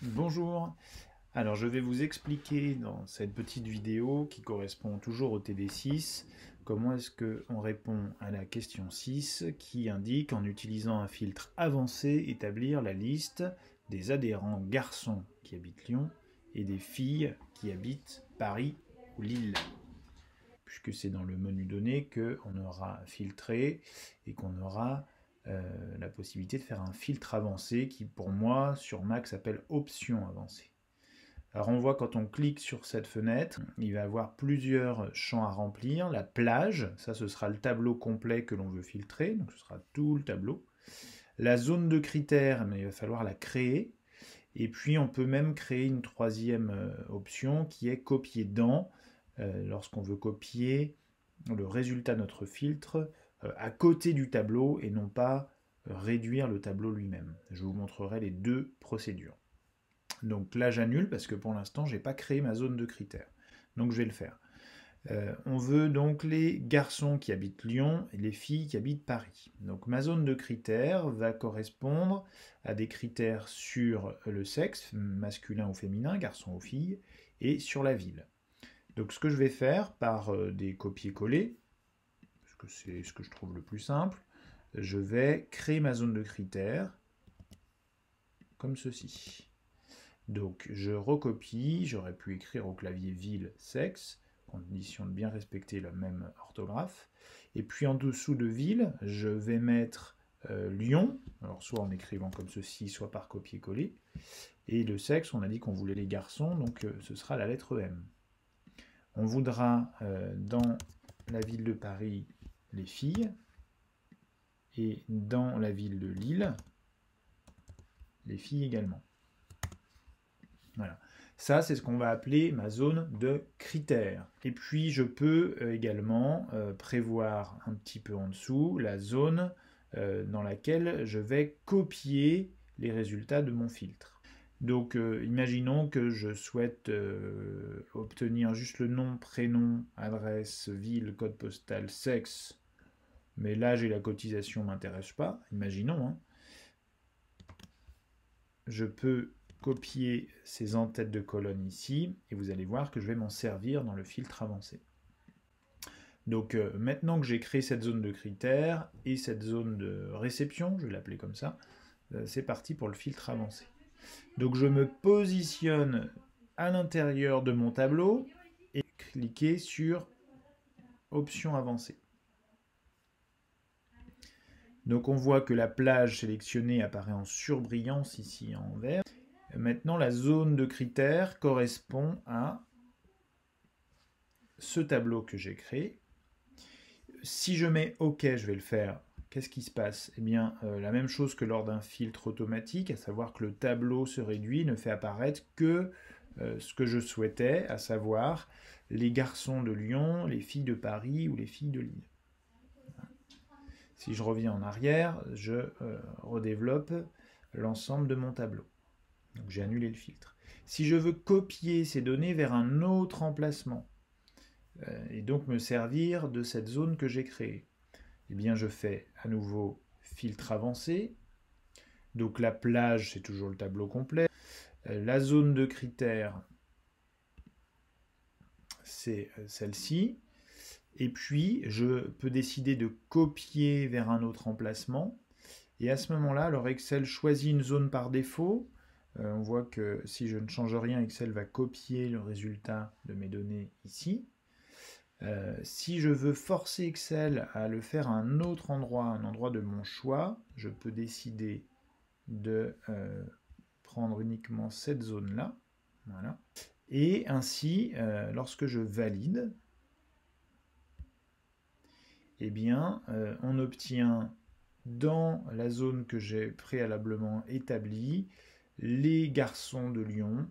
Bonjour, alors je vais vous expliquer dans cette petite vidéo qui correspond toujours au TD6 comment est-ce qu'on répond à la question 6 qui indique en utilisant un filtre avancé établir la liste des adhérents garçons qui habitent Lyon et des filles qui habitent Paris ou Lille. Puisque c'est dans le menu données qu'on aura filtré et qu'on aura la possibilité de faire un filtre avancé qui pour moi sur Mac s'appelle option avancée. Alors on voit quand on clique sur cette fenêtre, il va y avoir plusieurs champs à remplir. La plage, ça ce sera le tableau complet que l'on veut filtrer, donc ce sera tout le tableau. La zone de critères, mais il va falloir la créer. Et puis on peut même créer une troisième option qui est copier dans, lorsqu'on veut copier le résultat de notre filtre à côté du tableau et non pas réduire le tableau lui-même. Je vous montrerai les deux procédures. Donc là j'annule parce que pour l'instant j'ai pas créé ma zone de critères. Donc je vais le faire. On veut donc les garçons qui habitent Lyon et les filles qui habitent Paris. Donc ma zone de critères va correspondre à des critères sur le sexe, masculin ou féminin, garçon ou fille, et sur la ville. Donc ce que je vais faire par des copier-coller, parce que c'est ce que je trouve le plus simple, je vais créer ma zone de critères comme ceci. Donc je recopie, j'aurais pu écrire au clavier ville, sexe, condition de bien respecter la même orthographe. Et puis en dessous de ville, je vais mettre Lyon, alors soit en écrivant comme ceci, soit par copier-coller. Et le sexe, on a dit qu'on voulait les garçons, donc ce sera la lettre M. On voudra dans la ville de Paris les filles, et dans la ville de Lille, les filles également. Voilà. Ça, c'est ce qu'on va appeler ma zone de critères. Et puis, je peux également prévoir un petit peu en dessous la zone dans laquelle je vais copier les résultats de mon filtre. Donc, imaginons que je souhaite obtenir juste le nom, prénom, adresse, ville, code postal, sexe, mais l'âge et la cotisation ne m'intéressent pas, imaginons. Hein. Je peux copier ces en-têtes de colonne ici, et vous allez voir que je vais m'en servir dans le filtre avancé. Donc maintenant que j'ai créé cette zone de critères et cette zone de réception, je vais l'appeler comme ça, c'est parti pour le filtre avancé. Donc je me positionne à l'intérieur de mon tableau et cliquer sur option avancée. Donc on voit que la plage sélectionnée apparaît en surbrillance ici en vert. Maintenant, la zone de critères correspond à ce tableau que j'ai créé. Si je mets OK, je vais le faire. Qu'est-ce qui se passe? Eh bien, la même chose que lors d'un filtre automatique, à savoir que le tableau se réduit, ne fait apparaître que ce que je souhaitais, à savoir les garçons de Lyon, les filles de Paris ou les filles de Lille. Si je reviens en arrière, je redéveloppe l'ensemble de mon tableau. Donc j'ai annulé le filtre. Si je veux copier ces données vers un autre emplacement, et donc me servir de cette zone que j'ai créée, eh bien je fais à nouveau filtre avancé. Donc la plage, c'est toujours le tableau complet. La zone de critères, c'est celle-ci. Et puis, je peux décider de copier vers un autre emplacement. Et à ce moment-là, alors Excel choisit une zone par défaut. On voit que si je ne change rien, Excel va copier le résultat de mes données ici. Si je veux forcer Excel à le faire à un autre endroit, un endroit de mon choix, je peux décider de prendre uniquement cette zone-là. Voilà. Et ainsi, lorsque je valide, eh bien, on obtient dans la zone que j'ai préalablement établie les garçons de Lyon,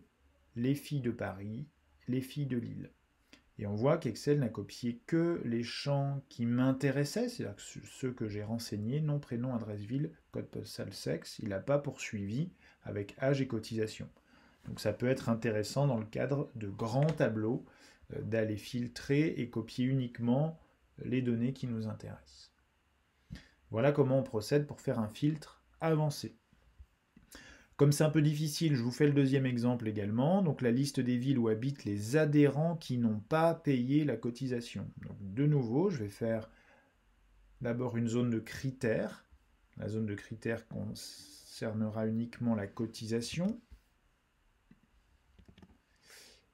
les filles de Paris, les filles de Lille. Et on voit qu'Excel n'a copié que les champs qui m'intéressaient, c'est-à-dire ceux que j'ai renseignés, nom, prénom, adresse ville, code postal, sexe. Il n'a pas poursuivi avec âge et cotisation. Donc ça peut être intéressant dans le cadre de grands tableaux d'aller filtrer et copier uniquement les données qui nous intéressent. Voilà comment on procède pour faire un filtre avancé. Comme c'est un peu difficile, je vous fais le deuxième exemple également. Donc la liste des villes où habitent les adhérents qui n'ont pas payé la cotisation. Donc de nouveau, je vais faire d'abord une zone de critères. La zone de critères concernera uniquement la cotisation.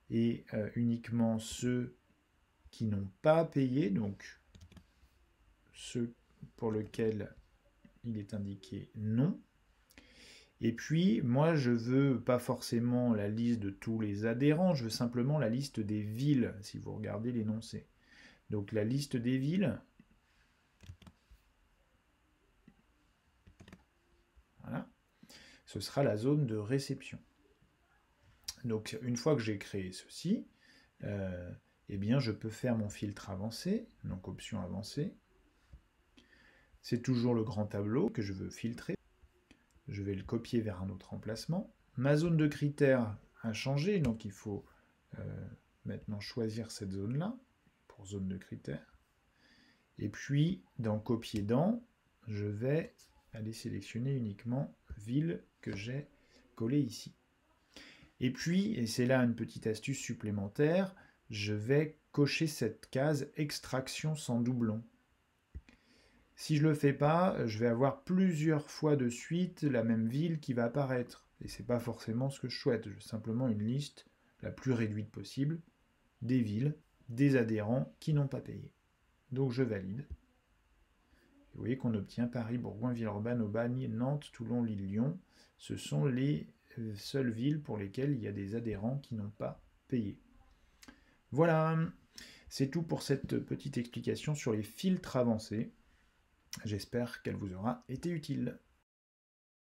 Et uniquement ceux qui n'ont pas payé, donc ceux pour lesquels il est indiqué non. Et puis, moi, je veux pas forcément la liste de tous les adhérents, je veux simplement la liste des villes, si vous regardez l'énoncé. Donc la liste des villes, voilà, ce sera la zone de réception. Donc une fois que j'ai créé ceci, eh bien je peux faire mon filtre avancé, donc option avancée. C'est toujours le grand tableau que je veux filtrer. Je vais le copier vers un autre emplacement. Ma zone de critères a changé, donc il faut maintenant choisir cette zone-là, pour zone de critères. Et puis, dans copier dans, je vais aller sélectionner uniquement ville que j'ai collée ici. Et puis, et c'est là une petite astuce supplémentaire, je vais cocher cette case extraction sans doublon. Si je ne le fais pas, je vais avoir plusieurs fois de suite la même ville qui va apparaître. Et ce n'est pas forcément ce que je souhaite. Je veux simplement une liste la plus réduite possible des villes, des adhérents qui n'ont pas payé. Donc je valide. Et vous voyez qu'on obtient Paris, Bourgoin, Villeurbanne, Aubagne, Nantes, Toulon, Lille, Lyon. Ce sont les seules villes pour lesquelles il y a des adhérents qui n'ont pas payé. Voilà, c'est tout pour cette petite explication sur les filtres avancés. J'espère qu'elle vous aura été utile.